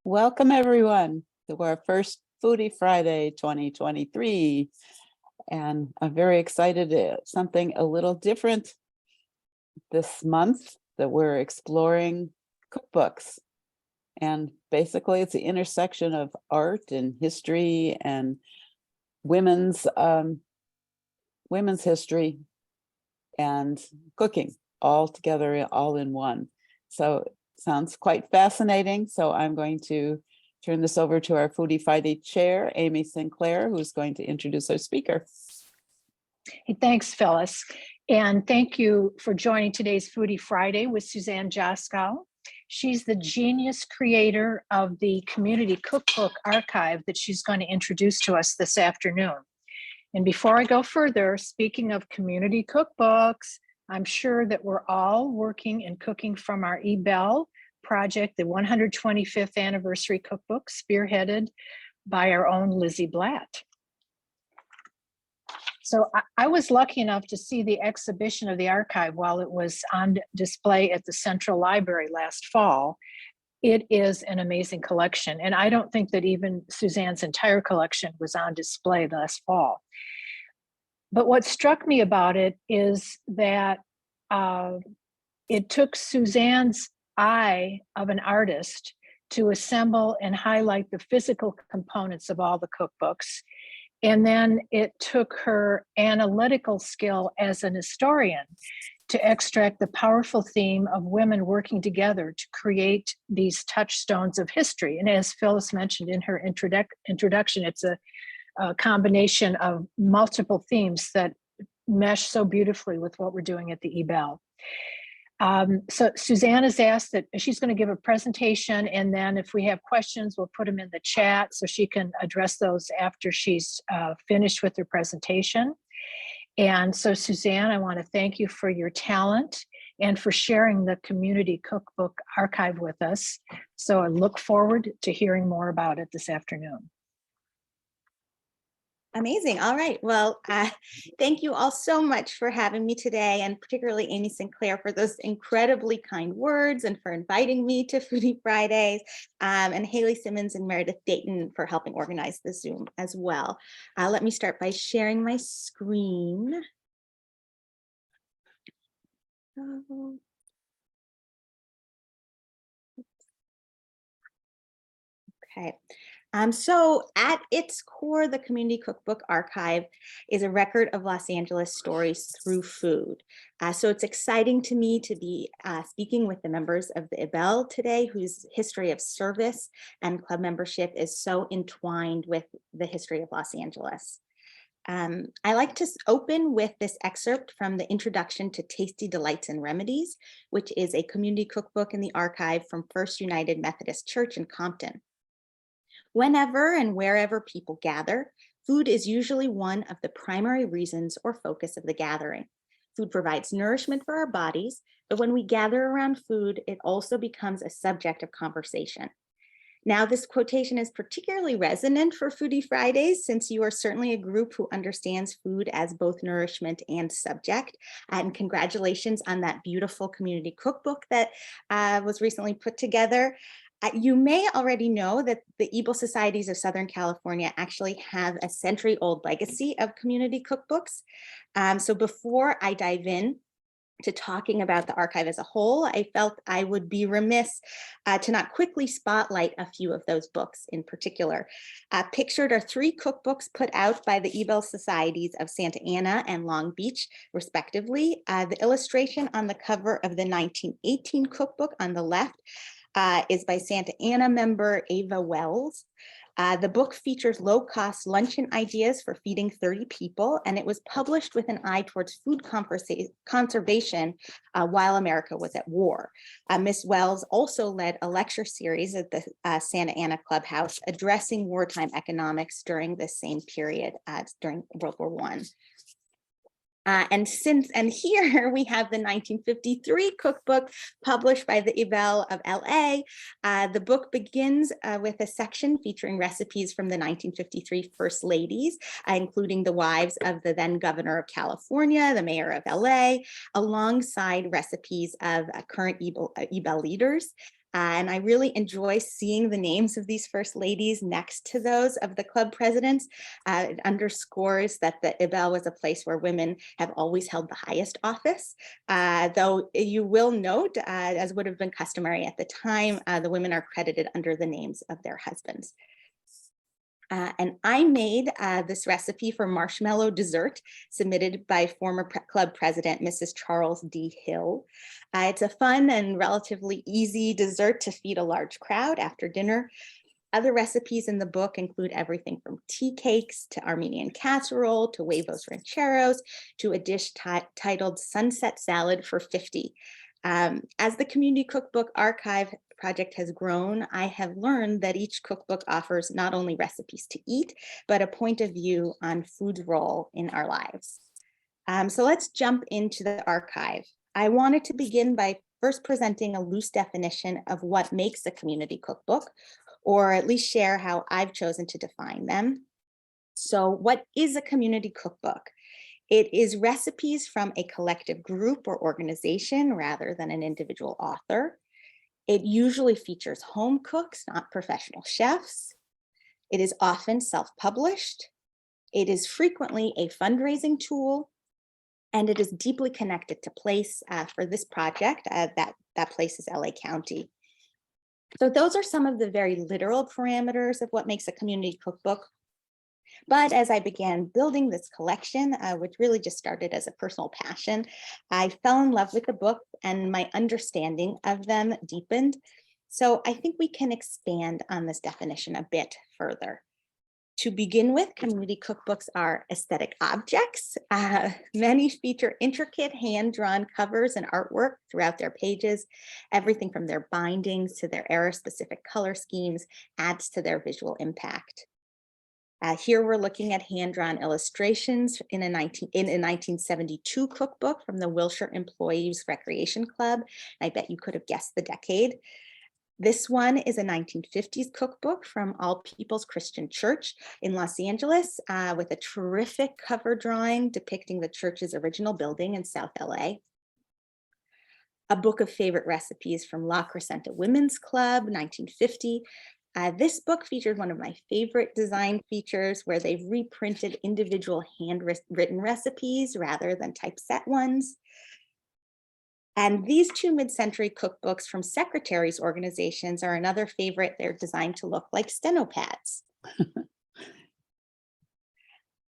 Welcome everyone to our first Foodie Friday 2023. And I'm very excited something a little different this month that we're exploring cookbooks. And basically it's the intersection of art and history and women's history and cooking all together, all in one. So sounds quite fascinating. So I'm going to turn this over to our Foodie Friday chair, Amy Sinclair, who's going to introduce our speaker. Hey, thanks, Phyllis. And thank you for joining today's Foodie Friday with Suzanne Joskow. She's the genius creator of the Community Cookbook Archive that she's going to introduce to us this afternoon. And before I go further, speaking of community cookbooks, I'm sure that we're all working and cooking from our Ebell project, the 125th anniversary cookbook, spearheaded by our own Lizzie Blatt. So I was lucky enough to see the exhibition of the archive while it was on display at the Central Library last fall. It is an amazing collection. And I don't think that even Suzanne's entire collection was on display last fall. But what struck me about it is that it took Suzanne's eye of an artist to assemble and highlight the physical components of all the cookbooks. And then it took her analytical skill as an historian to extract the powerful theme of women working together to create these touchstones of history. And as Phyllis mentioned in her introduction, it's a combination of multiple themes that mesh so beautifully with what we're doing at the Ebell. So Suzanne has asked that she's going to give a presentation, and then if we have questions, we'll put them in the chat so she can address those after she's finished with her presentation. And so Suzanne, I want to thank you for your talent and for sharing the Community Cookbook Archive with us. So I look forward to hearing more about it this afternoon. Amazing. All right. Well, thank you all so much for having me today, and particularly Amy Sinclair for those incredibly kind words and for inviting me to Foodie Fridays, and Haley Simmons and Meredith Dayton for helping organize the Zoom as well. Let me start by sharing my screen. Okay. So at its core, the Community Cookbook Archive is a record of Los Angeles stories through food. So it's exciting to me to be speaking with the members of the Ebell today, whose history of service and club membership is so entwined with the history of Los Angeles. I like to open with this excerpt from the Introduction to Tasty Delights and Remedies, which is a community cookbook in the archive from First United Methodist Church in Compton. Whenever and wherever people gather, food is usually one of the primary reasons or focus of the gathering. Food provides nourishment for our bodies, but when we gather around food, it also becomes a subject of conversation. Now, this quotation is particularly resonant for Foodie Fridays, since you are certainly a group who understands food as both nourishment and subject. And congratulations on that beautiful community cookbook that was recently put together. You may already know that the Ebell Societies of Southern California actually have a century-old legacy of community cookbooks. So before I dive in to talking about the archive as a whole, I felt I would be remiss to not quickly spotlight a few of those books in particular. Pictured are 3 cookbooks put out by the Ebell Societies of Santa Ana and Long Beach, respectively. The illustration on the cover of the 1918 cookbook on the left is by Santa Ana member Ava Wells. The book features low-cost luncheon ideas for feeding 30 people, and it was published with an eye towards food conservation while America was at war. Ms. Wells also led a lecture series at the Santa Ana Clubhouse addressing wartime economics during this same period during World War I. And here we have the 1953 cookbook published by the Ebell of LA. The book begins with a section featuring recipes from the 1953 First Ladies, including the wives of the then governor of California, the mayor of LA, alongside recipes of current Ebell leaders. And I really enjoy seeing the names of these first ladies next to those of the club presidents. It underscores that the Ebell was a place where women have always held the highest office, though you will note, as would have been customary at the time, the women are credited under the names of their husbands. And I made this recipe for marshmallow dessert submitted by former club president, Mrs. Charles D. Hill. It's a fun and relatively easy dessert to feed a large crowd after dinner. Other recipes in the book include everything from tea cakes to Armenian casserole to huevos rancheros to a dish titled Sunset Salad for 50. As the Community Cookbook Archive project has grown, I have learned that each cookbook offers not only recipes to eat, but a point of view on food's role in our lives. So let's jump into the archive. I wanted to begin by first presenting a loose definition of what makes a community cookbook, or at least share how I've chosen to define them. So what is a community cookbook? It is recipes from a collective group or organization rather than an individual author. It usually features home cooks, not professional chefs. It is often self-published. It is frequently a fundraising tool, and it is deeply connected to place. For this project, that place is LA County. So those are some of the very literal parameters of what makes a community cookbook. But as I began building this collection, which really just started as a personal passion, I fell in love with the book and my understanding of them deepened. So I think we can expand on this definition a bit further. To begin with, community cookbooks are aesthetic objects. Many feature intricate hand-drawn covers and artwork throughout their pages. Everything from their bindings to their era-specific color schemes adds to their visual impact. Here we're looking at hand-drawn illustrations in a 1972 cookbook from the Wilshire Employees Recreation Club. I bet you could have guessed the decade. This one is a 1950s cookbook from All People's Christian Church in Los Angeles with a terrific cover drawing depicting the church's original building in South LA. A book of favorite recipes from La Crescenta Women's Club, 1950. This book featured one of my favorite design features where they've reprinted individual handwritten recipes rather than typeset ones. And these two mid-century cookbooks from secretaries' organizations are another favorite. They're designed to look like steno pads.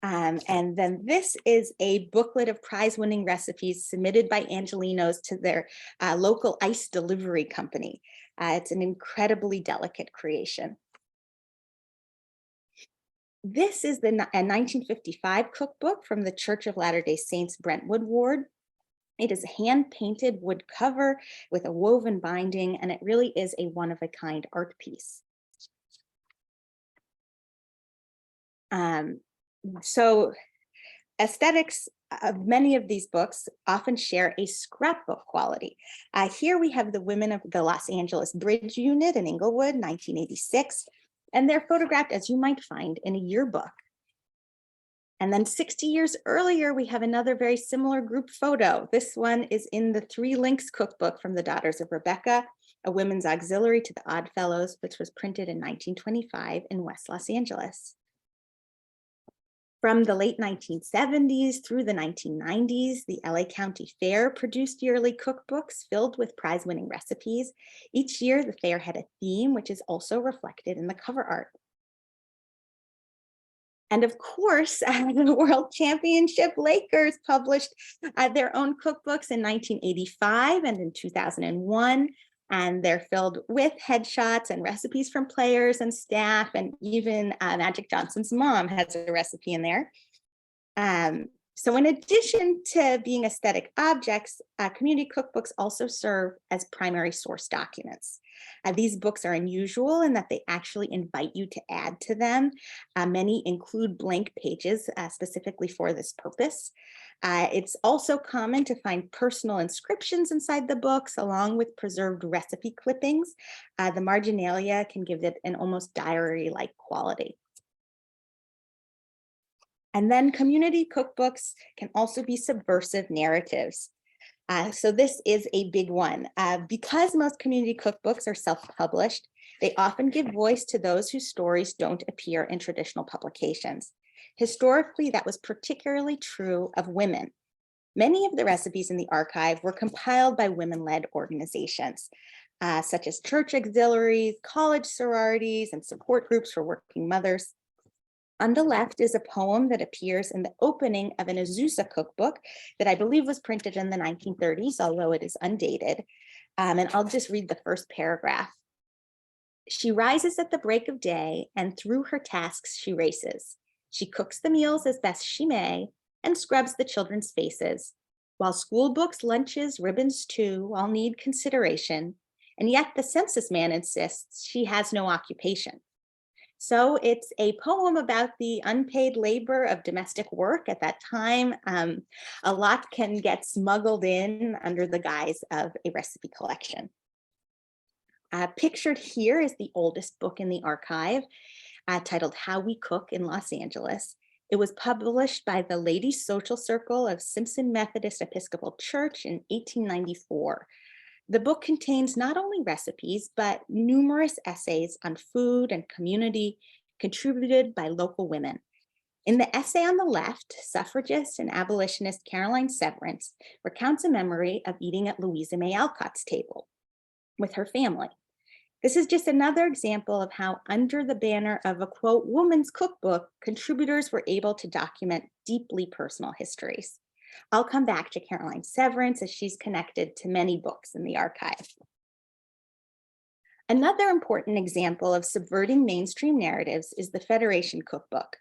And then this is a booklet of prize-winning recipes submitted by Angelinos to their local ice delivery company. It's an incredibly delicate creation. This is a 1955 cookbook from the Church of Latter-day Saints Brentwood Ward. It is a hand-painted wood cover with a woven binding, and it really is a one-of-a-kind art piece. So aesthetics of many of these books often share a scrapbook quality. Here we have the women of the Los Angeles Bridge Unit in Inglewood, 1986, and they're photographed as you might find in a yearbook. And then 60 years earlier, we have another very similar group photo. This one is in the Three Links cookbook from the Daughters of Rebecca, a women's auxiliary to the Oddfellows, which was printed in 1925 in West Los Angeles. From the late 1970s through the 1990s, the LA County Fair produced yearly cookbooks filled with prize-winning recipes. Each year, the fair had a theme, which is also reflected in the cover art. And of course, the World Championship Lakers published their own cookbooks in 1985 and in 2001. And they're filled with headshots and recipes from players and staff, and even Magic Johnson's mom has a recipe in there. So in addition to being aesthetic objects, community cookbooks also serve as primary source documents. These books are unusual in that they actually invite you to add to them. Many include blank pages specifically for this purpose. It's also common to find personal inscriptions inside the books along with preserved recipe clippings. The marginalia can give it an almost diary-like quality. And then community cookbooks can also be subversive narratives. So this is a big one. Because most community cookbooks are self-published, they often give voice to those whose stories don't appear in traditional publications. Historically, that was particularly true of women. Many of the recipes in the archive were compiled by women-led organizations, such as church auxiliaries, college sororities, and support groups for working mothers. On the left is a poem that appears in the opening of an Azusa cookbook that I believe was printed in the 1930s, although it is undated. And I'll just read the first paragraph. She rises at the break of day, and through her tasks she races. She cooks the meals as best she may, and scrubs the children's faces. While school books, lunches, ribbons too, all need consideration, and yet the census man insists she has no occupation. So it's a poem about the unpaid labor of domestic work at that time. A lot can get smuggled in under the guise of a recipe collection. Pictured here is the oldest book in the archive, titled How We Cook in Los Angeles. It was published by the Ladies Social Circle of Simpson Methodist Episcopal Church in 1894. The book contains not only recipes, but numerous essays on food and community contributed by local women. In the essay on the left, suffragist and abolitionist Caroline Severance recounts a memory of eating at Louisa May Alcott's table with her family. This is just another example of how, under the banner of a quote, woman's cookbook, contributors were able to document deeply personal histories. I'll come back to Caroline Severance as she's connected to many books in the archive. Another important example of subverting mainstream narratives is the Federation Cookbook.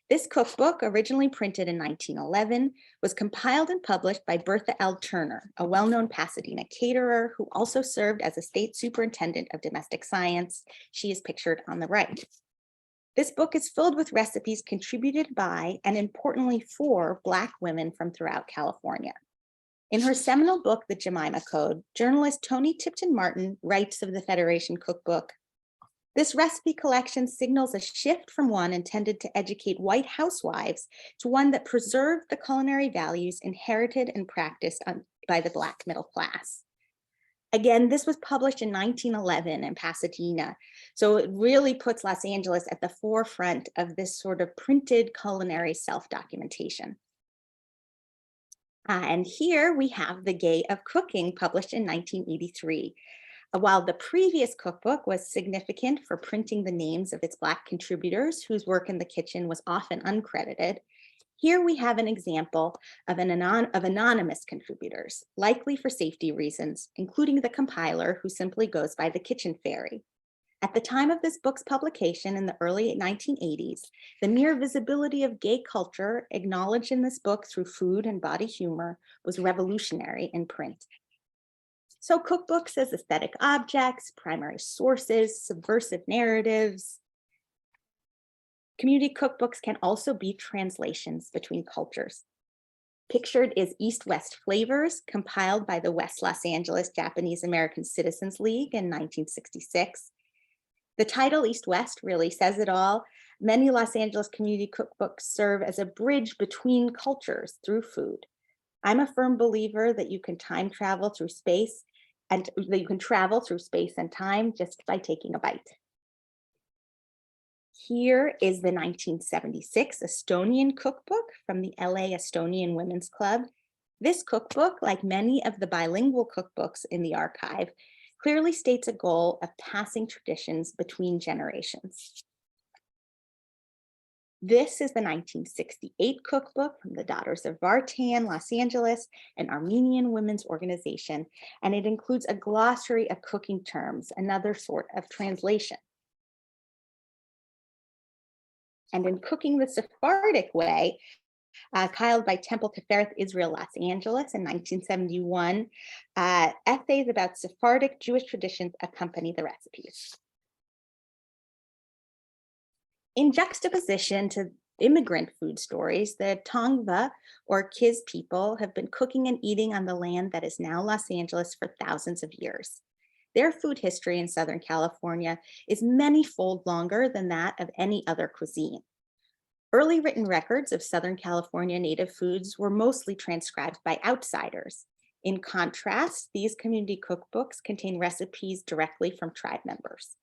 This cookbook, originally printed in 1911, was compiled and published by Bertha L. Turner, a well-known Pasadena caterer who also served as a state superintendent of domestic science. She is pictured on the right. This book is filled with recipes contributed by, and importantly for, Black women from throughout California. In her seminal book, The Jemima Code, journalist Toni Tipton Martin writes of the Federation Cookbook, "This recipe collection signals a shift from one intended to educate white housewives to one that preserved the culinary values inherited and practiced by the Black middle class." Again, this was published in 1911 in Pasadena, so it really puts Los Angeles at the forefront of this sort of printed culinary self-documentation. And here we have The Gay of Cooking, published in 1983. While the previous cookbook was significant for printing the names of its Black contributors whose work in the kitchen was often uncredited, here we have an example of anonymous contributors, likely for safety reasons, including the compiler who simply goes by the Kitchen Fairy. At the time of this book's publication in the early 1980s, the mere visibility of gay culture acknowledged in this book through food and body humor was revolutionary in print. So cookbooks as aesthetic objects, primary sources, subversive narratives. Community cookbooks can also be translations between cultures. Pictured is East-West Flavors, compiled by the West Los Angeles Japanese American Citizens League in 1966. The title East-West really says it all. Many Los Angeles community cookbooks serve as a bridge between cultures through food. I'm a firm believer that you can time travel through space and that you can travel through space and time just by taking a bite. Here is the 1976 Estonian cookbook from the LA Estonian Women's Club. This cookbook, like many of the bilingual cookbooks in the archive, clearly states a goal of passing traditions between generations. This is the 1968 cookbook from the Daughters of Vartan, Los Angeles, an Armenian women's organization, and it includes a glossary of cooking terms, another sort of translation. And in Cooking the Sephardic Way, compiled by Temple Tifereth Israel Los Angeles in 1971, essays about Sephardic Jewish traditions accompany the recipes. In juxtaposition to immigrant food stories, the Tongva or Kiz people have been cooking and eating on the land that is now Los Angeles for thousands of years. Their food history in Southern California is many-fold longer than that of any other cuisine. Early written records of Southern California native foods were mostly transcribed by outsiders. In contrast, these community cookbooks contain recipes directly from tribe members.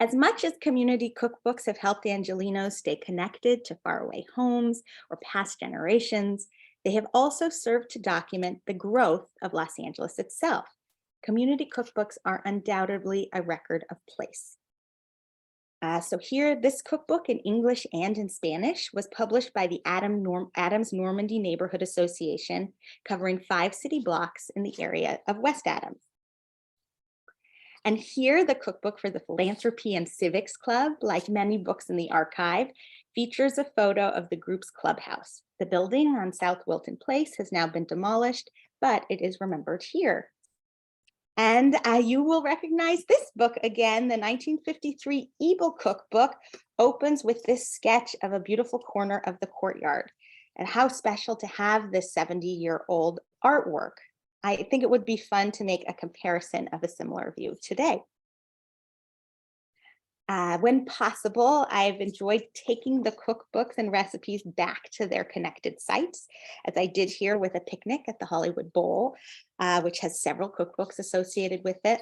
As much as community cookbooks have helped Angelenos stay connected to faraway homes or past generations, they have also served to document the growth of Los Angeles itself. Community cookbooks are undoubtedly a record of place. So here, this cookbook in English and in Spanish was published by the Adams Normandy Neighborhood Association, covering 5 city blocks in the area of West Adams. And here, the cookbook for the Philanthropy and Civics Club, like many books in the archive, features a photo of the group's clubhouse. The building on South Wilton Place has now been demolished, but it is remembered here. And you will recognize this book again. The 1953 Ebell cookbook opens with this sketch of a beautiful corner of the courtyard. And how special to have this 70-year-old artwork. I think it would be fun to make a comparison of a similar view today. When possible, I've enjoyed taking the cookbooks and recipes back to their connected sites, as I did here with a picnic at the Hollywood Bowl, which has several cookbooks associated with it.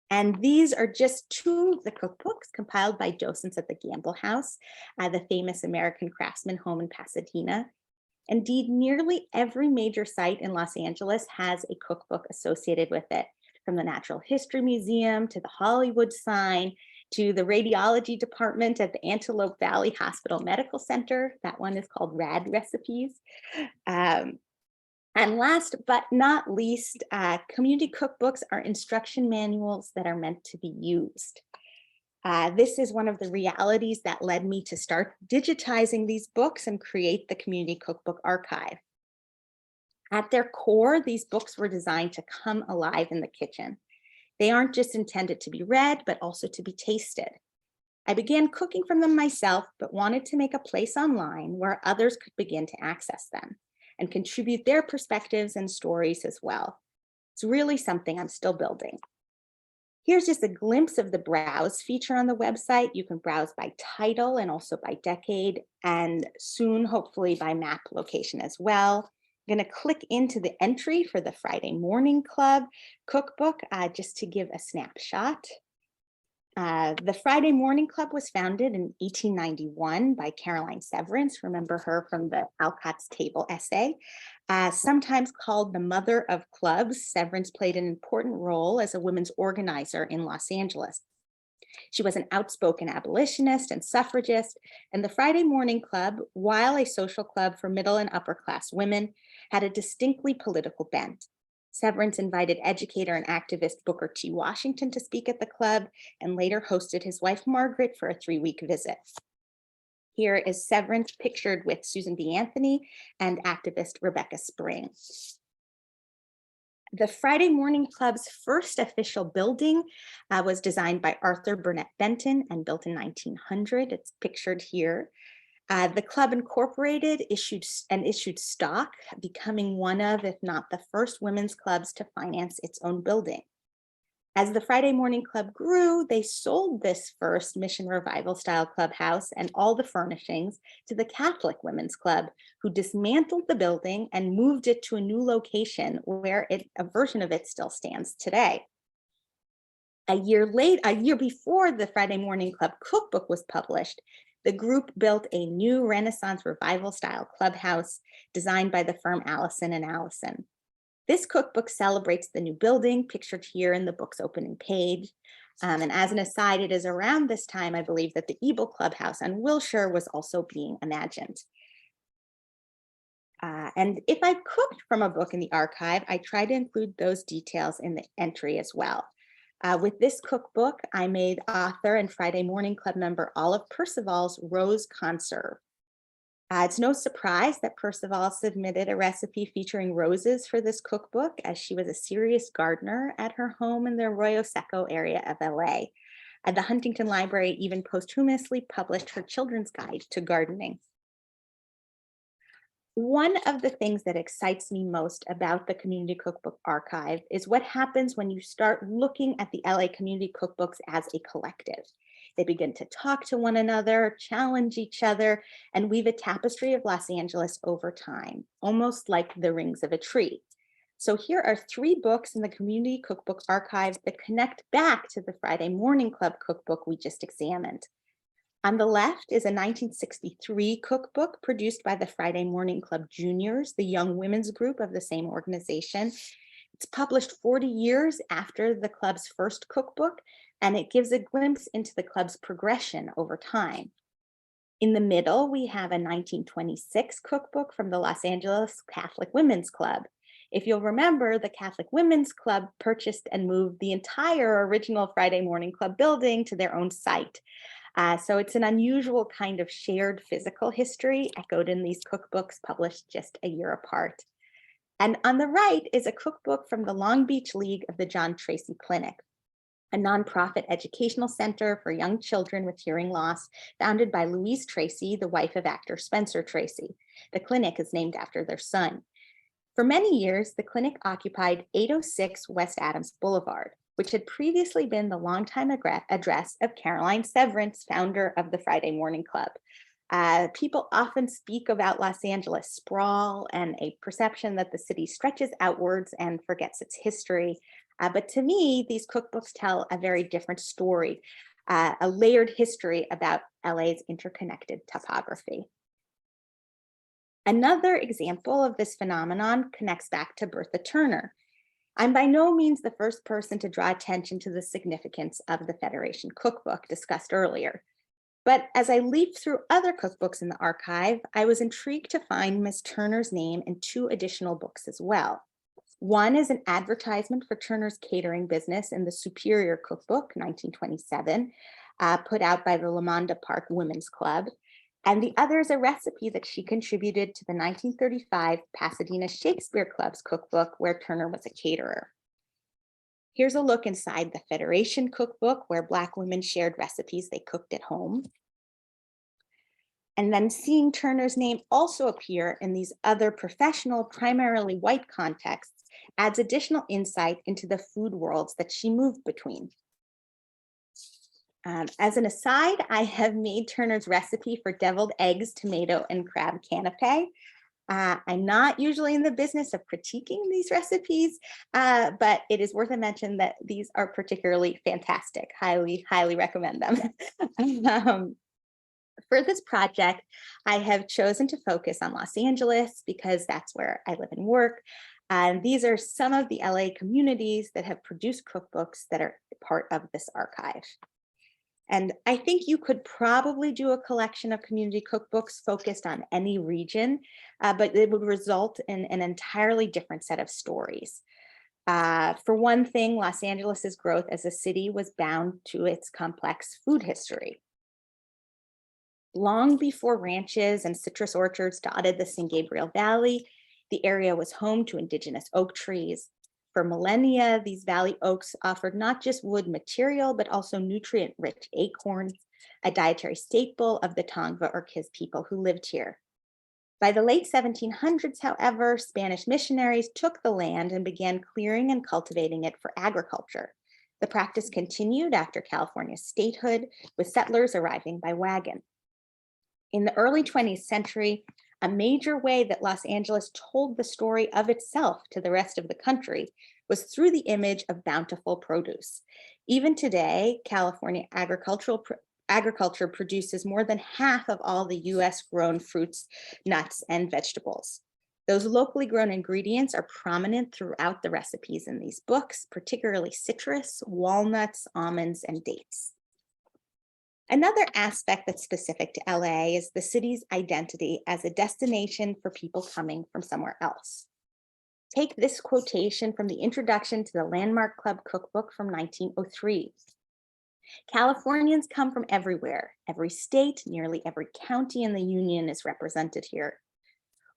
And these are just 2 of the cookbooks compiled by docents at the Gamble House, the famous American craftsman home in Pasadena. Indeed, nearly every major site in Los Angeles has a cookbook associated with it, from the Natural History Museum to the Hollywood sign to the radiology department at the Antelope Valley Hospital Medical Center. That one is called Rad Recipes. And last but not least, community cookbooks are instruction manuals that are meant to be used. This is one of the realities that led me to start digitizing these books and create the Community Cookbook Archive. At their core, these books were designed to come alive in the kitchen. They aren't just intended to be read, but also to be tasted. I began cooking from them myself, but wanted to make a place online where others could begin to access them and contribute their perspectives and stories as well. It's really something I'm still building. Here's just a glimpse of the browse feature on the website. You can browse by title and also by decade, and soon, hopefully, by map location as well. I'm going to click into the entry for the Friday Morning Club cookbook just to give a snapshot. The Friday Morning Club was founded in 1891 by Caroline Severance. Remember her from the Alcott's Table essay. Sometimes called the mother of clubs, Severance played an important role as a women's organizer in Los Angeles. She was an outspoken abolitionist and suffragist, and the Friday Morning Club, while a social club for middle and upper class women, had a distinctly political bent. Severance invited educator and activist Booker T. Washington to speak at the club, and later hosted his wife Margaret for a 3-week visit. Here is Severance pictured with Susan B. Anthony and activist Rebecca Spring. The Friday Morning Club's first official building was designed by Arthur Burnett Benton and built in 1900. It's pictured here. The club incorporated, issued stock, becoming one of, if not the first women's clubs to finance its own building. As the Friday Morning Club grew, they sold this first Mission Revival style clubhouse and all the furnishings to the Catholic Women's Club, who dismantled the building and moved it to a new location where a version of it still stands today. A year before the Friday Morning Club cookbook was published, the group built a new Renaissance Revival style clubhouse designed by the firm Allison and Allison. This cookbook celebrates the new building pictured here in the book's opening page. And as an aside, it is around this time, I believe, that the Ebell Clubhouse on Wilshire was also being imagined. And if I've cooked from a book in the archive, I try to include those details in the entry as well. With this cookbook, I made author and Friday Morning Club member Olive Percival's rose conserve. It's no surprise that Percival submitted a recipe featuring roses for this cookbook, as she was a serious gardener at her home in the Arroyo Seco area of LA. The Huntington Library even posthumously published her children's guide to gardening. One of the things that excites me most about the Community Cookbook Archive is what happens when you start looking at the LA Community Cookbooks as a collective. They begin to talk to one another, challenge each other, and weave a tapestry of Los Angeles over time, almost like the rings of a tree. So here are 3 books in the Community Cookbook Archive that connect back to the Friday Morning Club cookbook we just examined. On the left is a 1963 cookbook produced by the Friday Morning Club Juniors, the young women's group of the same organization. It's published 40 years after the club's first cookbook, and it gives a glimpse into the club's progression over time. In the middle, we have a 1926 cookbook from the Los Angeles Catholic Women's Club. If you'll remember, the Catholic Women's Club purchased and moved the entire original Friday Morning Club building to their own site. So it's an unusual kind of shared physical history echoed in these cookbooks published just a year apart. And on the right is a cookbook from the Long Beach League of the John Tracy Clinic, a nonprofit educational center for young children with hearing loss, founded by Louise Tracy, the wife of actor Spencer Tracy. The clinic is named after their son. For many years, the clinic occupied 806 West Adams Boulevard, which had previously been the longtime address of Caroline Severance, founder of the Friday Morning Club. People often speak about Los Angeles sprawl and a perception that the city stretches outwards and forgets its history. But to me, these cookbooks tell a very different story, a layered history about LA's interconnected topography. Another example of this phenomenon connects back to Bertha Turner. I'm by no means the first person to draw attention to the significance of the Federation Cookbook discussed earlier. But as I leafed through other cookbooks in the archive, I was intrigued to find Ms. Turner's name in 2 additional books as well. One is an advertisement for Turner's catering business in the Superior Cookbook, 1927, put out by the Lamanda Park Women's Club. And the other is a recipe that she contributed to the 1935 Pasadena Shakespeare Club's cookbook, where Turner was a caterer. Here's a look inside the Federation Cookbook, where Black women shared recipes they cooked at home. And then seeing Turner's name also appear in these other professional, primarily white contexts adds additional insight into the food worlds that she moved between. As an aside, I have made Turner's recipe for deviled eggs, tomato, and crab canapé. I'm not usually in the business of critiquing these recipes, but it is worth a mention that these are particularly fantastic. Highly, highly recommend them. For this project, I have chosen to focus on Los Angeles because that's where I live and work. And these are some of the LA communities that have produced cookbooks that are part of this archive. And I think you could probably do a collection of community cookbooks focused on any region, but it would result in an entirely different set of stories. For one thing, Los Angeles's growth as a city was bound to its complex food history. Long before ranches and citrus orchards dotted the San Gabriel Valley, the area was home to indigenous oak trees. For millennia, these valley oaks offered not just wood material, but also nutrient-rich acorns, a dietary staple of the Tongva or Kiz people who lived here. By the late 1700s, however, Spanish missionaries took the land and began clearing and cultivating it for agriculture. The practice continued after California's statehood, with settlers arriving by wagon. In the early 20th century, a major way that Los Angeles told the story of itself to the rest of the country was through the image of bountiful produce. Even today, California agriculture produces more than half of all the US grown fruits, nuts, and vegetables. Those locally grown ingredients are prominent throughout the recipes in these books, particularly citrus, walnuts, almonds, and dates. Another aspect that's specific to LA is the city's identity as a destination for people coming from somewhere else. Take this quotation from the introduction to the Landmark Club cookbook from 1903. Californians come from everywhere. Every state, nearly every county in the Union is represented here.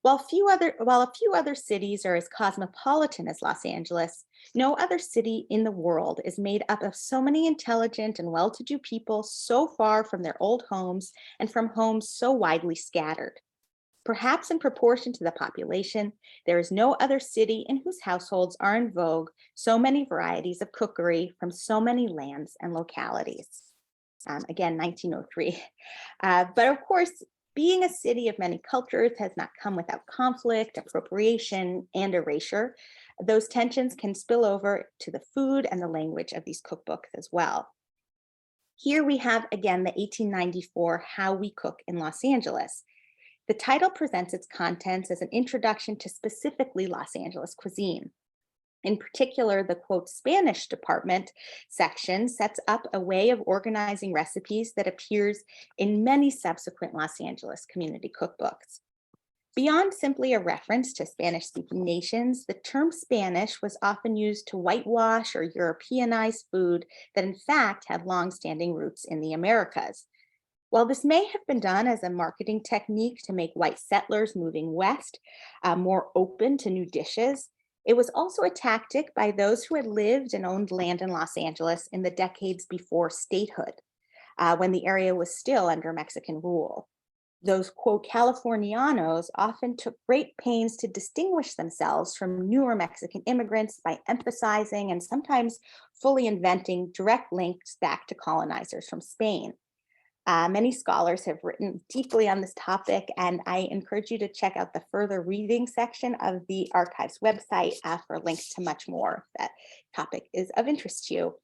While a few other cities are as cosmopolitan as Los Angeles, no other city in the world is made up of so many intelligent and well-to-do people so far from their old homes and from homes so widely scattered. Perhaps in proportion to the population, there is no other city in whose households are in vogue so many varieties of cookery from so many lands and localities. Again, 1903. But of course, being a city of many cultures has not come without conflict, appropriation, and erasure. Those tensions can spill over to the food and the language of these cookbooks as well. Here we have, again, the 1894 How We Cook in Los Angeles. The title presents its contents as an introduction to specifically Los Angeles cuisine. In particular, the quote Spanish department section sets up a way of organizing recipes that appears in many subsequent Los Angeles community cookbooks. Beyond simply a reference to Spanish-speaking nations, the term Spanish was often used to whitewash or Europeanize food that in fact had long-standing roots in the Americas. While this may have been done as a marketing technique to make white settlers moving west more open to new dishes, it was also a tactic by those who had lived and owned land in Los Angeles in the decades before statehood, when the area was still under Mexican rule. Those, quote, Californianos often took great pains to distinguish themselves from newer Mexican immigrants by emphasizing and sometimes fully inventing direct links back to colonizers from Spain. Many scholars have written deeply on this topic, and I encourage you to check out the further reading section of the archive's website for links to much more if that topic is of interest to you.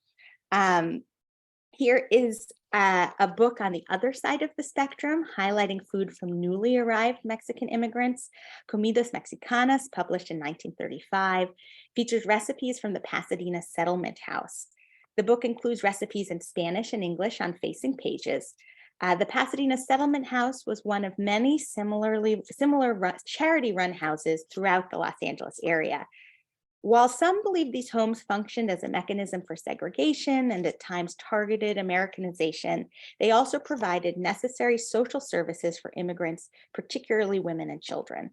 Here is a book on the other side of the spectrum, highlighting food from newly arrived Mexican immigrants. Comidas Mexicanas, published in 1935, features recipes from the Pasadena Settlement House. The book includes recipes in Spanish and English on facing pages. The Pasadena Settlement House was one of many similar charity-run houses throughout the Los Angeles area. While some believe these homes functioned as a mechanism for segregation and at times targeted Americanization, they also provided necessary social services for immigrants, particularly women and children.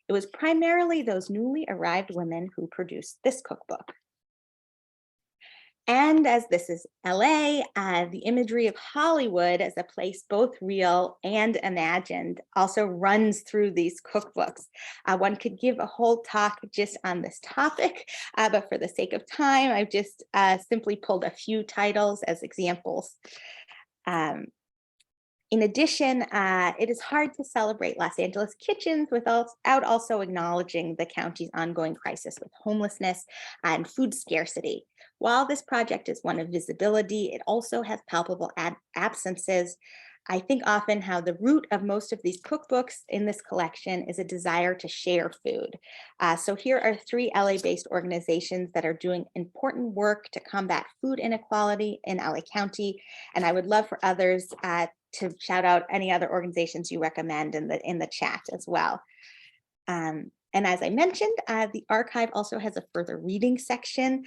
It was primarily those newly arrived women who produced this cookbook. And as this is LA, the imagery of Hollywood as a place both real and imagined also runs through these cookbooks. One could give a whole talk just on this topic, but for the sake of time, I've just simply pulled a few titles as examples. In addition, it is hard to celebrate Los Angeles kitchens without also acknowledging the county's ongoing crisis with homelessness and food scarcity. While this project is one of visibility, it also has palpable absences. I think often how the root of most of these cookbooks in this collection is a desire to share food. So here are 3 LA-based organizations that are doing important work to combat food inequality in LA County, and I would love for others to shout out any other organizations you recommend in the chat as well. And as I mentioned, the archive also has a further reading section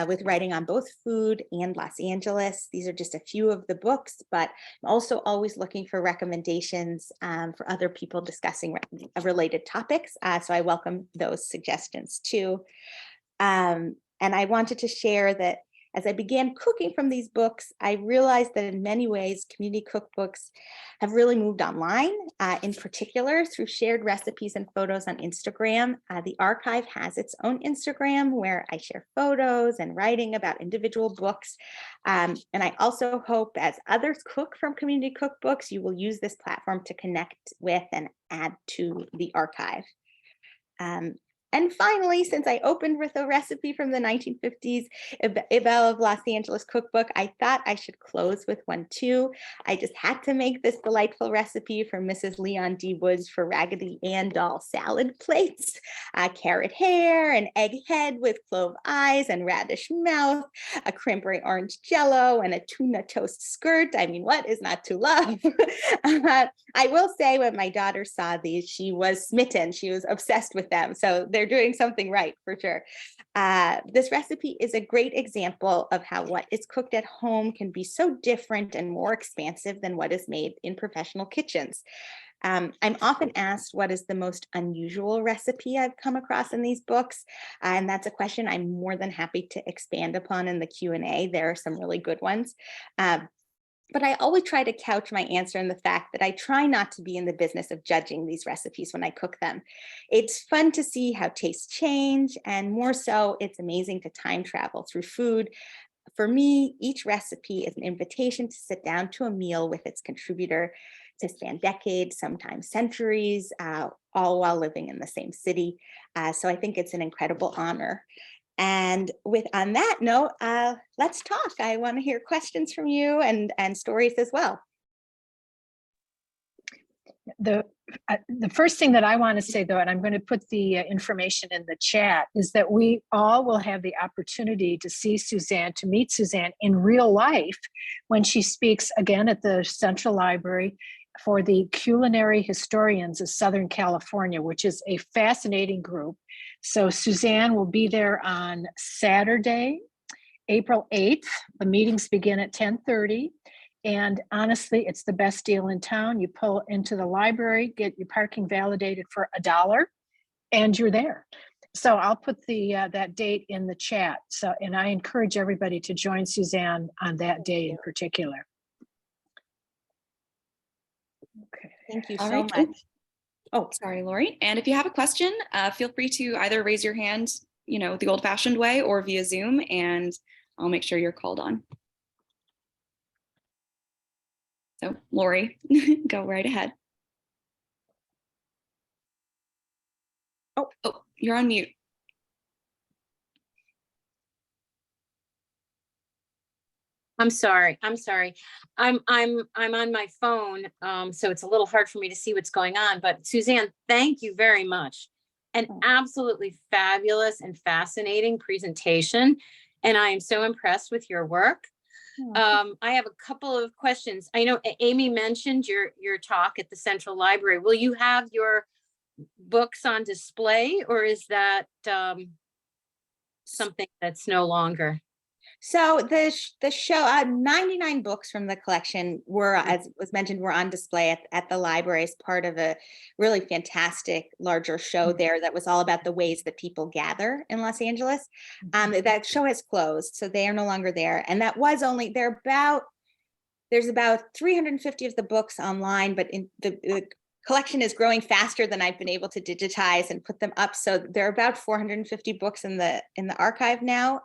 with writing on both food and Los Angeles. These are just a few of the books, but I'm also always looking for recommendations for other people discussing related topics. So I welcome those suggestions too. And I wanted to share that as I began cooking from these books, I realized that in many ways, community cookbooks have really moved online, in particular through shared recipes and photos on Instagram. The archive has its own Instagram where I share photos and writing about individual books. And I also hope as others cook from community cookbooks, you will use this platform to connect with and add to the archive. And finally, since I opened with a recipe from the 1950s, Ebell of Los Angeles cookbook, I thought I should close with one too. I just had to make this delightful recipe for Mrs. Leon D. Woods for Raggedy Ann doll salad plates, carrot hair, an egg head with clove eyes and radish mouth, a cranberry orange jello, and a tuna toast skirt. I mean, what is not to love? I will say when my daughter saw these, she was smitten. She was obsessed with them. So they're doing something right for sure. This recipe is a great example of how what is cooked at home can be so different and more expansive than what is made in professional kitchens. I'm often asked what is the most unusual recipe I've come across in these books, and that's a question I'm more than happy to expand upon in the Q&A. There are some really good ones. But I always try to couch my answer in the fact that I try not to be in the business of judging these recipes when I cook them. It's fun to see how tastes change, and more so, it's amazing to time travel through food For me, each recipe is an invitation to sit down to a meal with its contributor, to span decades, sometimes centuries, all while living in the same city. So I think it's an incredible honor. And on that note, let's talk. I want to hear questions from you and stories as well. The first thing that I want to say, though, and I'm going to put the information in the chat, is that we all will have the opportunity to see Suzanne, to meet Suzanne in real life when she speaks again at the Central Library for the Culinary Historians of Southern California, which is a fascinating group. So Suzanne will be there on Saturday, April 8th. The meetings begin at 10:30. And honestly, it's the best deal in town. You pull into the library, get your parking validated for $1, and you're there. So I'll put that date in the chat. So, and I encourage everybody to join Suzanne on that day in particular. Okay. Thank you All so right. much. Oh, sorry, Lori. And if you have a question, feel free to either raise your hand, the old-fashioned way, or via Zoom, and I'll make sure you're called on. So, Lori, go right ahead. Oh, you're on mute. I'm sorry. I'm on my phone, so it's a little hard for me to see what's going on. But Suzanne, thank you very much. An absolutely fabulous and fascinating presentation, and I am so impressed with your work. I have a couple of questions. I know Amy mentioned your talk at the Central Library. Will you have your books on display, or is that something that's no longer? So the show, 99 books from the collection were, as was mentioned, were on display at the library as part of a really fantastic larger show there that was all about the ways that people gather in Los Angeles. That show has closed, so they are no longer there. And that was only, there's about 350 of the books online, but in the collection is growing faster than I've been able to digitize and put them up. So there are about 450 books in the archive now.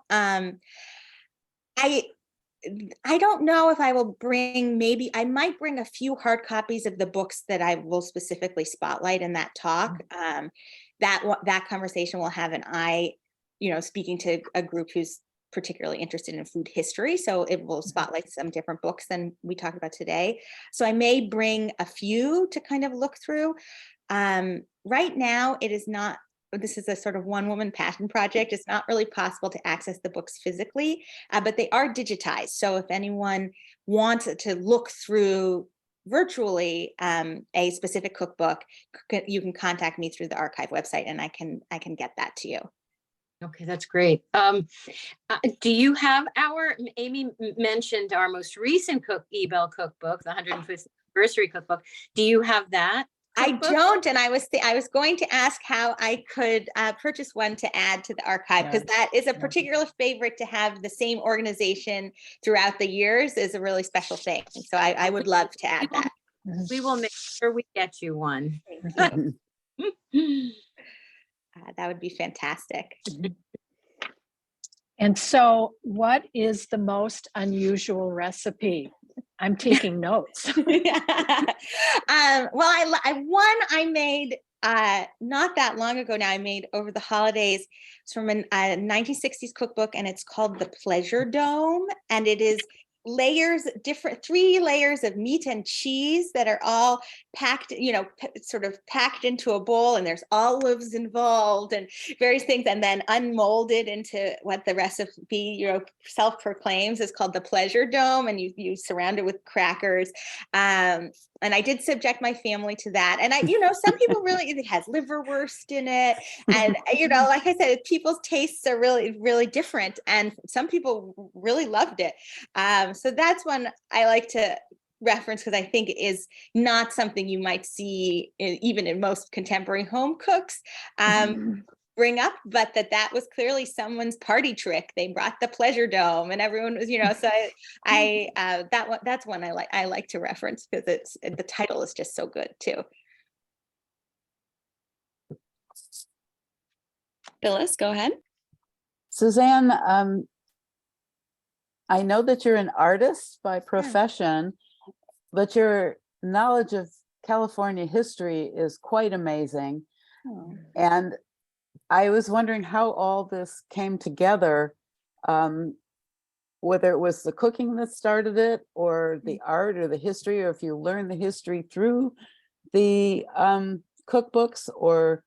I don't know if I will bring, maybe I might bring a few hard copies of the books that I will specifically spotlight in that talk. That conversation will have an eye, speaking to a group who's particularly interested in food history. So it will spotlight some different books than we talked about today. So I may bring a few to kind of look through. Right now, it is not, this is a sort of one-woman passion project. It's not really possible to access the books physically, but they are digitized. So if anyone wants to look through virtually a specific cookbook, you can contact me through the archive website, and I can get that to you. Okay, that's great. Do you have Amy mentioned our most recent Ebell cookbook, the 150th anniversary cookbook. Do you have that? I don't, and I was going to ask how I could purchase one to add to the archive, because that is a particular favorite. To have the same organization throughout the years is a really special thing. So I would love to add that. We will make sure we get you one. That would be fantastic. And so what is the most unusual recipe? I'm taking notes. Well, I made not that long ago now. I made over the holidays. It's from a 1960s cookbook, and it's called The Pleasure Dome, and it is three layers of meat and cheese that are all packed, sort of packed into a bowl, and there's olives involved and various things, and then unmolded into what the recipe, self-proclaims is called the Pleasure Dome, and you surround it with crackers. And I did subject my family to that. And some people really, it has liverwurst in it. And, like I said, people's tastes are really, really different. And some people really loved it. So that's one I like to reference, because I think it is not something you might see even in most contemporary home cooks bring up, but that was clearly someone's party trick. They brought the Pleasure Dome, and everyone was, so that's one I like to reference, because the title is just so good too. Phyllis, go ahead. Suzanne, I know that you're an artist by profession, but your knowledge of California history is quite amazing. Oh. And I was wondering how all this came together, whether it was the cooking that started it, or the art, or the history, or if you learned the history through the cookbooks, or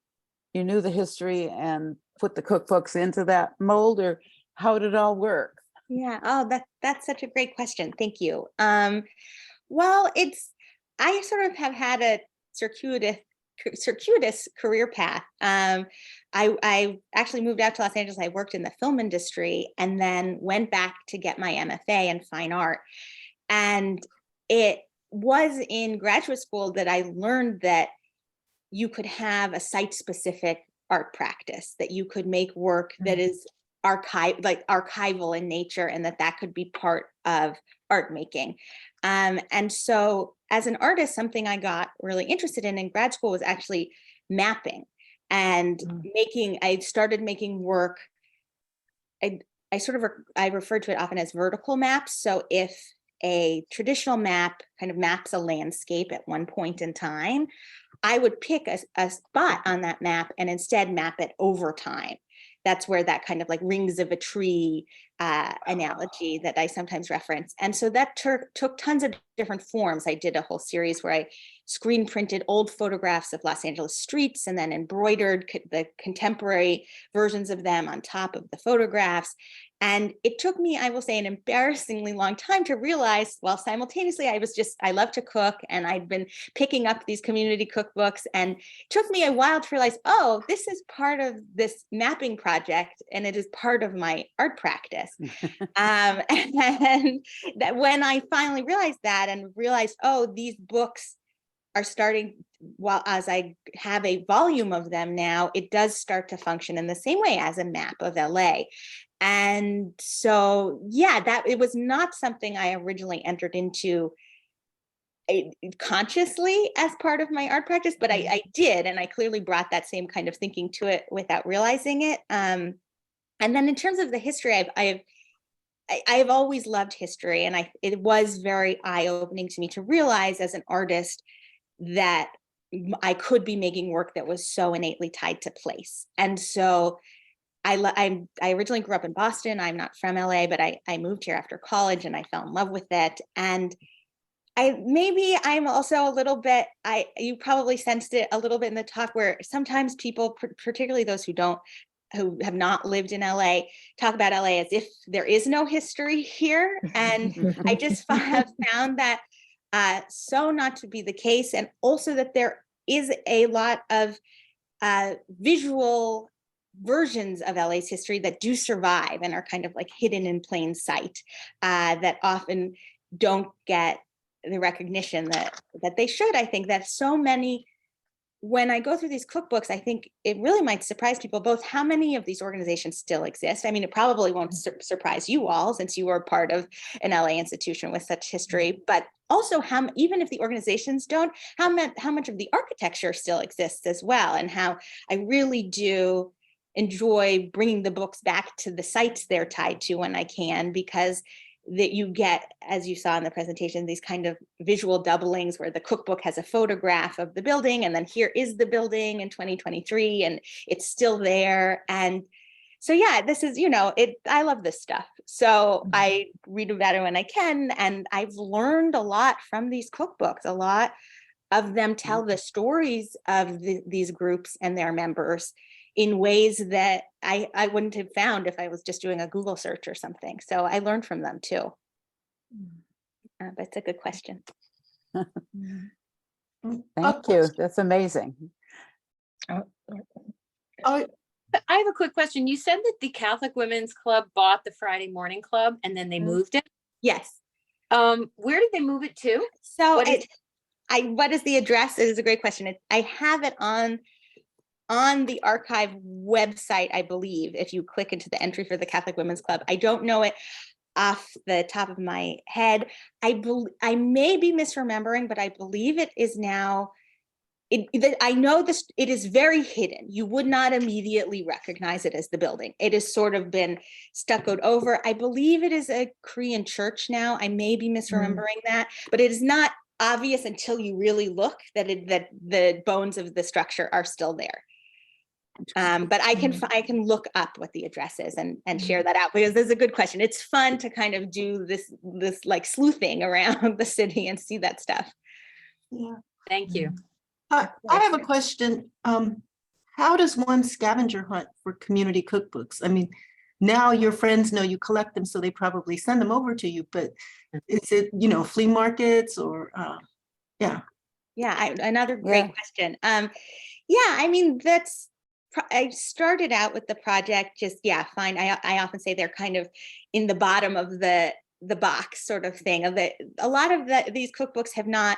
you knew the history and put the cookbooks into that mold, or how did it all work? Yeah. Oh, that's such a great question. Thank you. Well, I sort of have had a circuitous career path. I actually moved out to Los Angeles. I worked in the film industry and then went back to get my MFA in fine art. And it was in graduate school that I learned that you could have a site-specific art practice, that you could make work that is archival in nature, and that could be part of art making. And so as an artist, something I got really interested in grad school was actually mapping and I started making work. I refer to it often as vertical maps. So if a traditional map kind of maps a landscape at one point in time, I would pick a spot on that map and instead map it over time. That's where that kind of like rings of a tree analogy that I sometimes reference. And so that took tons of different forms. I did a whole series where I screen printed old photographs of Los Angeles streets and then embroidered the contemporary versions of them on top of the photographs. And it took me, I will say, an embarrassingly long time to realize, well, simultaneously, I love to cook, and I'd been picking up these community cookbooks, and it took me a while to realize, oh, this is part of this mapping project, and it is part of my art practice. And that when I finally realized that and realized, oh, these books are starting, well, as I have a volume of them now, it does start to function in the same way as a map of LA. And so, yeah, it was not something I originally entered into consciously as part of my art practice, but I did, and I clearly brought that same kind of thinking to it without realizing it. And then in terms of the history, I've always loved history, and it was very eye-opening to me to realize as an artist that I could be making work that was so innately tied to place. And so I originally grew up in Boston. I'm not from LA, but I moved here after college and I fell in love with it. And I'm also a little bit, you probably sensed it a little bit in the talk, where sometimes people, particularly those who have not lived in LA, talk about LA as if there is no history here. And I just have found that so not to be the case. And also that there is a lot of visual versions of LA's history that do survive and are kind of like hidden in plain sight, that often don't get the recognition that they should. I think that so many, when I go through these cookbooks, I think it really might surprise people both how many of these organizations still exist. I mean, it probably won't surprise you all, since you are part of an LA institution with such history, but also how, even if the organizations don't, how much of the architecture still exists as well, and how I really do enjoy bringing the books back to the sites they're tied to when I can, because that you get, as you saw in the presentation, these kind of visual doublings where the cookbook has a photograph of the building, and then here is the building in 2023 and it's still there. And so, yeah, this is, I love this stuff. So I read about it when I can, and I've learned a lot from these cookbooks. A lot of them tell the stories of these groups and their members in ways that I wouldn't have found if I was just doing a Google search or something. So I learned from them too. But it's a good question. Thank you. That's amazing. I have a quick question. You said that the Catholic Women's Club bought the Friday Morning Club and then they moved it. Yes. Where did they move it to? So what is the address? It is a great question. I have it on the archive website, I believe, if you click into the entry for the Catholic Women's Club. I don't know it off the top of my head. I may be misremembering, but I believe it is now I know this, it is very hidden. You would not immediately recognize it as the building. It has sort of been stuccoed over. I believe it is a Korean church now. I may be misremembering that, but it is not obvious until you really look that the bones of the structure are still there. But I can look up what the address is and share that out, because there's a good question. It's fun to kind of do this like sleuthing around the city and see that stuff. Yeah. Thank you. I have a question. How does one scavenger hunt for community cookbooks? I mean, now your friends know you collect them, so they probably send them over to you, but is it, you know, flea markets or, yeah. Yeah, another great question. Yeah, I mean, I started out with the project just, fine. I often say they're kind of in the bottom of the box sort of thing. A lot of these cookbooks have not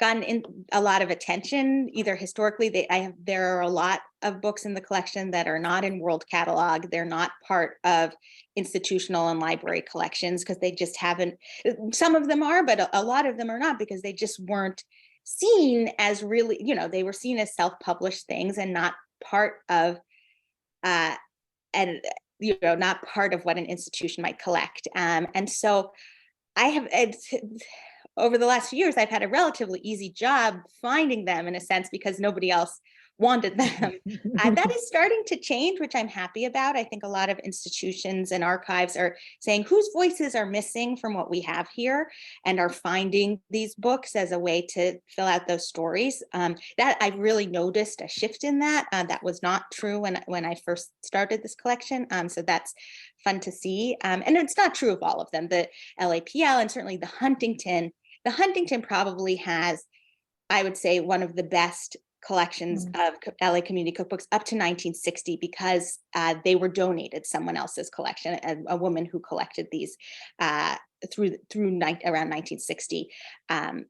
gotten in a lot of attention either historically. There are a lot of books in the collection that are not in World Catalog. They're not part of institutional and library collections because they just haven't. Some of them are, but a lot of them are not, because they just weren't seen as really, you know, they were seen as self-published things and not part of not part of what an institution might collect. And so over the last few years, I've had a relatively easy job finding them, in a sense, because nobody else wanted them. That is starting to change, which I'm happy about. I think a lot of institutions and archives are saying whose voices are missing from what we have here, and are finding these books as a way to fill out those stories. That I've really noticed a shift in that. That was not true when I first started this collection. So that's fun to see. And it's not true of all of them. The LAPL and certainly the Huntington probably has, I would say, one of the best collections of LA community cookbooks up to 1960, because they were donated someone else's collection. A woman who collected these through around 1960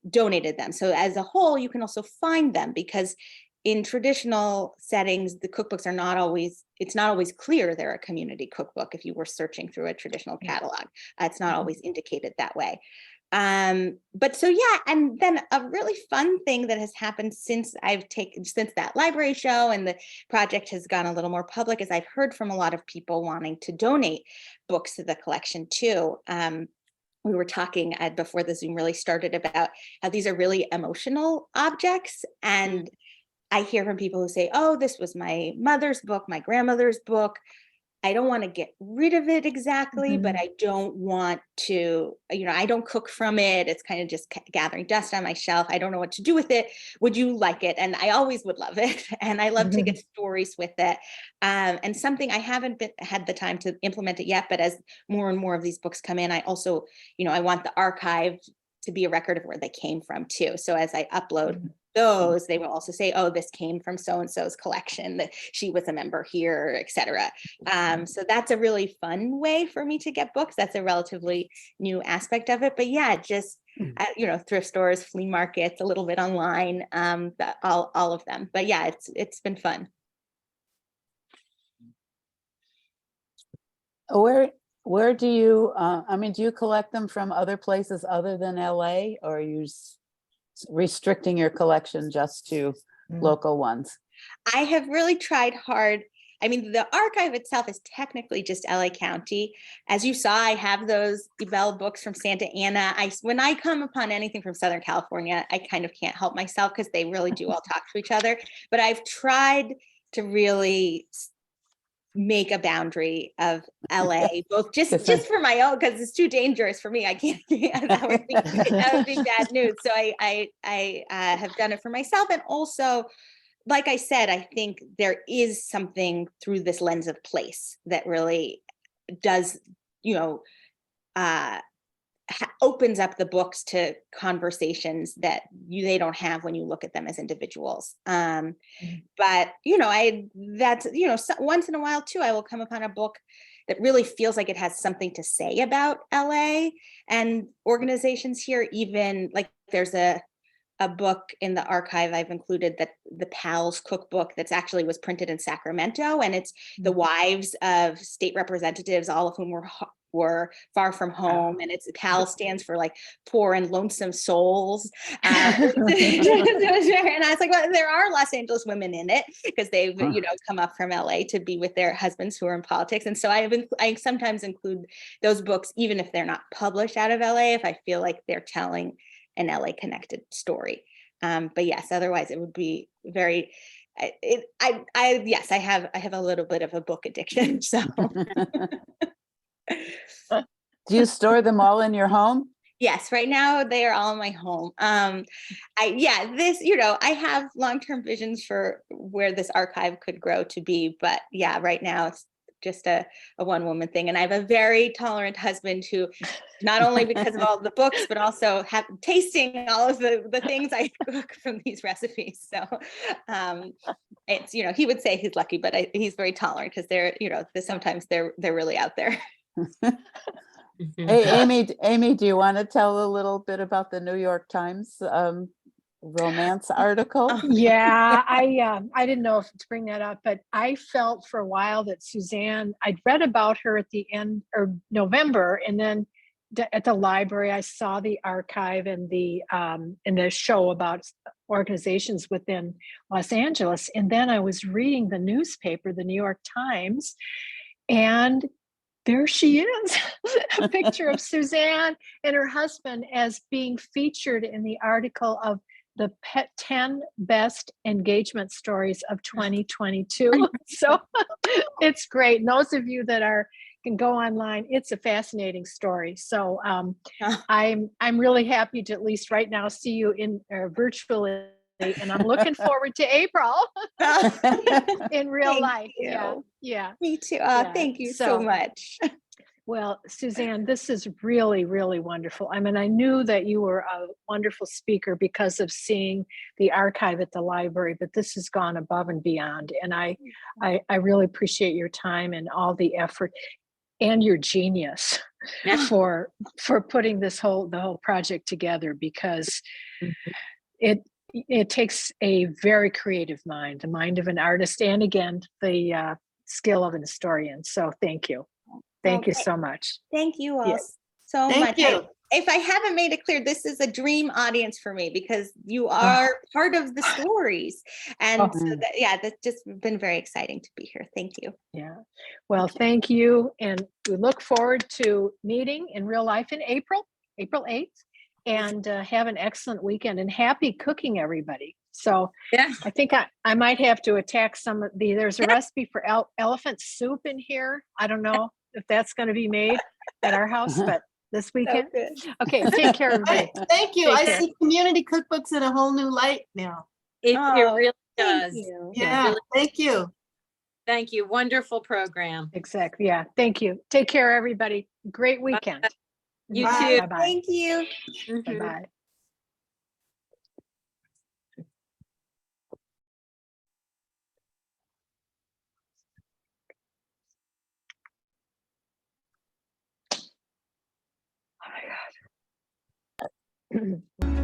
donated them. So as a whole, you can also find them, because in traditional settings, the cookbooks are not always, it's not always clear they're a community cookbook. If you were searching through a traditional catalog, it's not always indicated that way. But so, yeah, and then a really fun thing that has happened since that library show and the project has gone a little more public is I've heard from a lot of people wanting to donate books to the collection too. We were talking before the Zoom really started about how these are really emotional objects, and I hear from people who say, oh, this was my mother's book, my grandmother's book. I don't want to get rid of it exactly, but I don't want to, I don't cook from it. It's kind of just gathering dust on my shelf. I don't know what to do with it. Would you like it? And I always would love it. And I love to get stories with it. And something I haven't had the time to implement it yet, but as more and more of these books come in, I also, I want the archive to be a record of where they came from too. So as I upload those, they will also say, oh, this came from so-and-so's collection, that she was a member here, etc. So that's a really fun way for me to get books. That's a relatively new aspect of it. But yeah, just, thrift stores, flea markets, a little bit online, all of them. But yeah, it's been fun. Where do you, do you collect them from other places other than LA, or are you restricting your collection just to local ones? I have really tried hard. I mean, the archive itself is technically just LA County. As you saw, I have those Ebell books from Santa Ana. When I come upon anything from Southern California, I kind of can't help myself because they really do all talk to each other. But I've tried to really make a boundary of LA, both just for my own, because it's too dangerous for me. I can't. That would be bad news. So I have done it for myself, and also, like I said, I think there is something through this lens of place that really does, opens up the books to conversations that they don't have when you look at them as individuals. But once in a while too, I will come upon a book that really feels like it has something to say about LA and organizations here. Even like there's a book in the archive I've included, that the Pals cookbook that's actually was printed in Sacramento, and it's the wives of state representatives, all of whom were were far from home, and it's PAL stands for like poor and lonesome souls. And I was like, well, there are Los Angeles women in it because they've come up from LA to be with their husbands who are in politics. And so I sometimes include those books even if they're not published out of LA, if I feel like they're telling an LA connected story. But yes, otherwise it would be very I have a little bit of a book addiction. So Do you store them all in your home? yes, right now they are all in my home. I have long-term visions for where this archive could grow to be, but yeah, right now it's just a one-woman thing. And I have a very tolerant husband who, not only because of all the books, but also tasting all of the things I cook from these recipes. So it's, he would say he's lucky, but he's very tolerant because sometimes they're really out there. Hey, Amy, do you want to tell a little bit about the New York Times romance article? Yeah, I didn't know if to bring that up, but I felt for a while that Suzanne, I'd read about her at the end of November, and then at the library, I saw the archive and the show about organizations within Los Angeles. And then I was reading the newspaper, the New York Times, and there she is, a picture of Suzanne and her husband as being featured in the article of the 10 best engagement stories of 2022. So it's great. And those of you that can go online, it's a fascinating story. So I'm really happy to at least right now see you in virtually, and I'm looking forward to April in real life. You. Yeah. Me too. Yeah. Thank you so much. Well, Suzanne, this is really, really wonderful. I mean, I knew that you were a wonderful speaker because of seeing the archive at the library, but this has gone above and beyond. And I really appreciate your time and all the effort and your genius for putting the whole project together, because it takes a very creative mind, the mind of an artist, and again, the skill of an historian. So thank you. Thank you so much. Thank you all so Thank much. you. If I haven't made it clear, this is a dream audience for me because you are part of the stories. And so that's just been very exciting to be here. Thank you. Yeah. Well, thank you. And we look forward to meeting in real life in April 8th. And have an excellent weekend and happy cooking, everybody. So I think I might have to attack some of there's a recipe for elephant soup in here. I don't know if that's going to be made at our house, but this weekend. Okay, take care, everybody. Thank you. Take I care. see community cookbooks in a whole new light now. It really does. Yeah, Really, thank you. thank you. Wonderful program. Exactly. Yeah. Thank you. Take care, everybody. Great weekend. You Bye. too. Bye-bye. Thank you. Bye-bye. Oh my God.